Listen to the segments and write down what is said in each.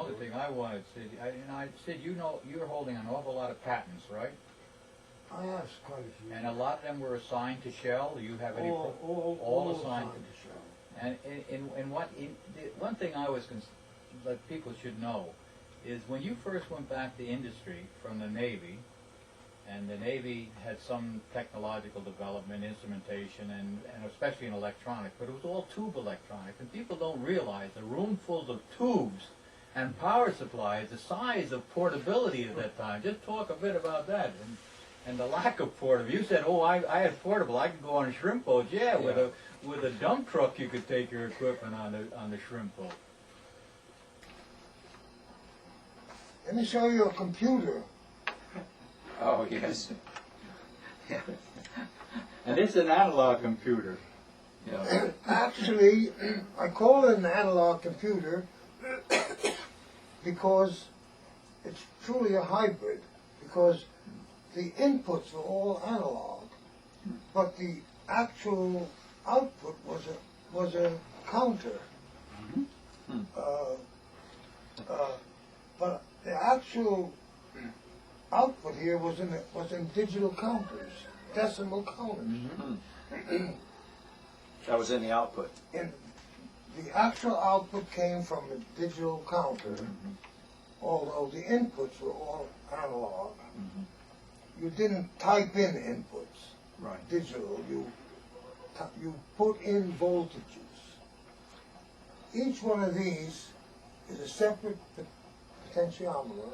only thing I wanted, Sid, Sid, you know, you're holding an awful lot of patents, right? I have quite a few. And a lot of them were assigned to Shell. Do you have any? All assigned to Shell. And one thing I was that people should know is when you first went back to industry from the Navy, and the Navy had some technological development, instrumentation, and especially in electronics, but it was all tube electronics, and people don't realize a room full of tubes and power supplies, the size of portability at that time. Just talk a bit about that. And the lack of portable. You said, "Oh, I had portable. I could go on a shrimp boat." Yeah, with a dump truck, you could take your equipment on the shrimp boat. Let me show you a computer. Oh yes. And it's an analog computer. Yeah. Actually, I call it an analog computer because it's truly a hybrid. Because the inputs were all analog, but the actual output was a counter. But the actual output here was in digital counters, decimal counters. That was in the output. And the actual output came from a digital counter, although the inputs were all analog. You didn't type in inputs, Right. digital. You put in voltages. Each one of these is a separate potentiometer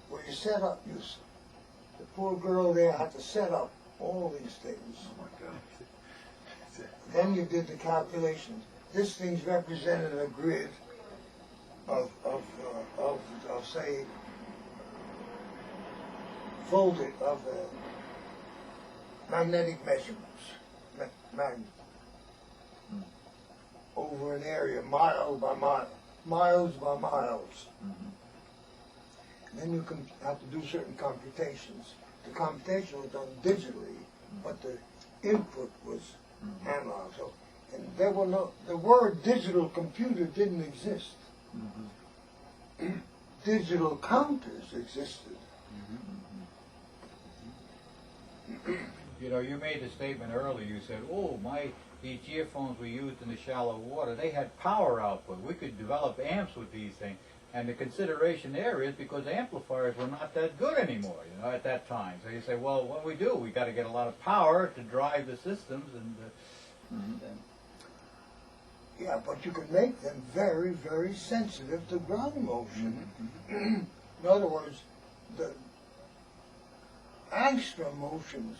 where you set up. The poor girl there had to set up all these things. Oh my God. Then you did the calculations. This thing's represented a grid of say, voltage of magnetic measurements, over an area, mile by mile, miles by miles. Then you have to do certain computations. The computation was done digitally, but the input was analog. So, and the word digital computer didn't exist. Digital counters existed. You know, you made the statement earlier. You said, "Oh, these geophones we used in the shallow water, they had power output. We could develop amps with these things." And the consideration there is because amplifiers were not that good anymore, you know, at that time. So you say, "Well, what do? We got to get a lot of power to drive the systems." And yeah, but you could make them very, very sensitive to ground motion. In other words, the angstrom motions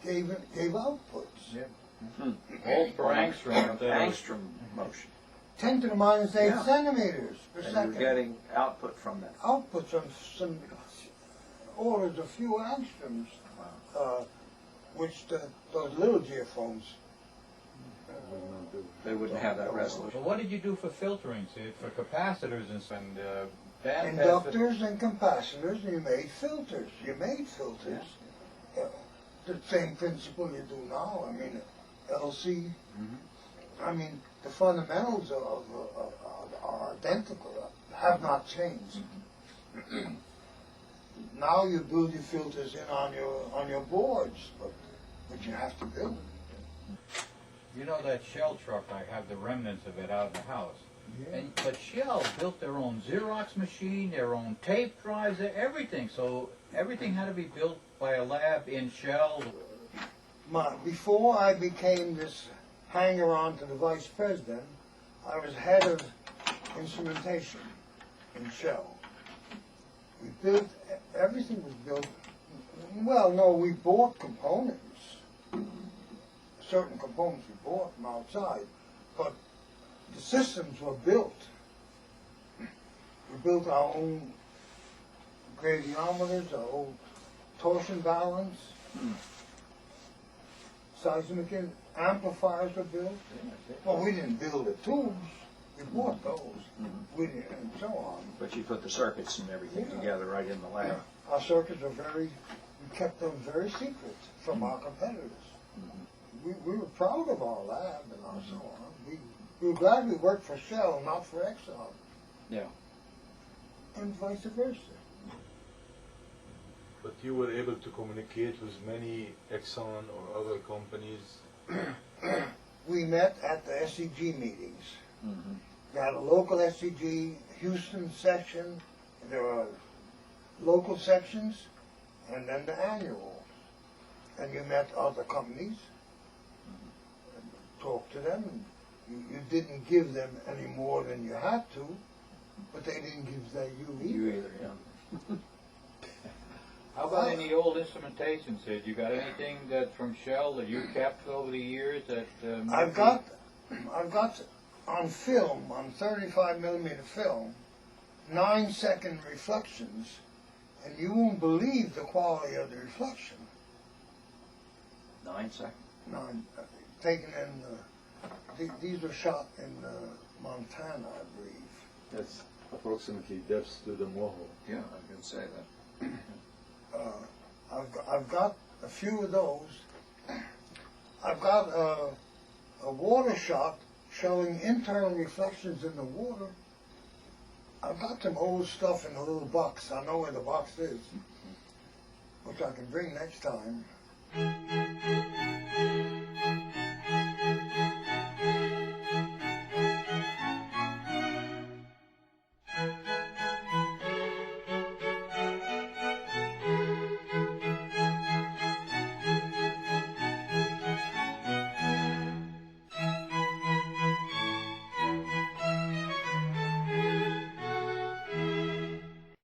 gave outputs. All for angstrom. Angstrom motion. 10 to the minus 8 Yeah. centimeters per And second. you're getting output from that. Outputs on some orders, a few angstroms, which those little geophones They wouldn't have that resolution. So what did you do for filtering, Sid? For capacitors and inductors and capacitors, and you made filters. The same principle you do now. I mean, LC. I mean, the fundamentals are identical, have not changed. Now you build your filters in on your boards, but you have to build them. You know that Shell truck, I have the remnants of it out in the house. Yeah. But Shell built their own Xerox machine, their own tape drives, everything. So everything had to be built by a lab in Shell. Before I became this hanger-on to the vice president, I was head of instrumentation in Shell. We built, everything was built, well, no, we bought components. Certain components we bought from outside, but the systems were built. We built our own gradiometers, our own torsion balance, seismic amplifiers were built. Well, we didn't build the tubes, we bought those, we didn't, and so on. But you put the circuits and everything together right in the lab. Our circuits are we kept them very secret from our competitors. We were proud of our lab and our so on. We were glad we worked for Shell, not for Exxon. Yeah. and vice versa. But you were able to communicate with many Exxon or other companies. We met at the SCG meetings. Mm-hmm. Got a local SCG, Houston section, there are local sections, and then the annual. And you met other companies, and talked to them. You didn't give them any more than you had to, but they didn't give that you either. You either, yeah. How about any old instrumentation, Sid? You got anything that from Shell that you kept over the years that? I've got on film, on 35 millimeter film, 9-second reflections, and you won't believe the quality of the reflection. 9 seconds. Taken in, these were shot in Montana, I believe. That's approximately depths to the Moho. Yeah, I can say that. I've got a few of those. I've got a water shot showing internal reflections in the water. I've got some old stuff in a little box. I know where the box is, which I can bring next time.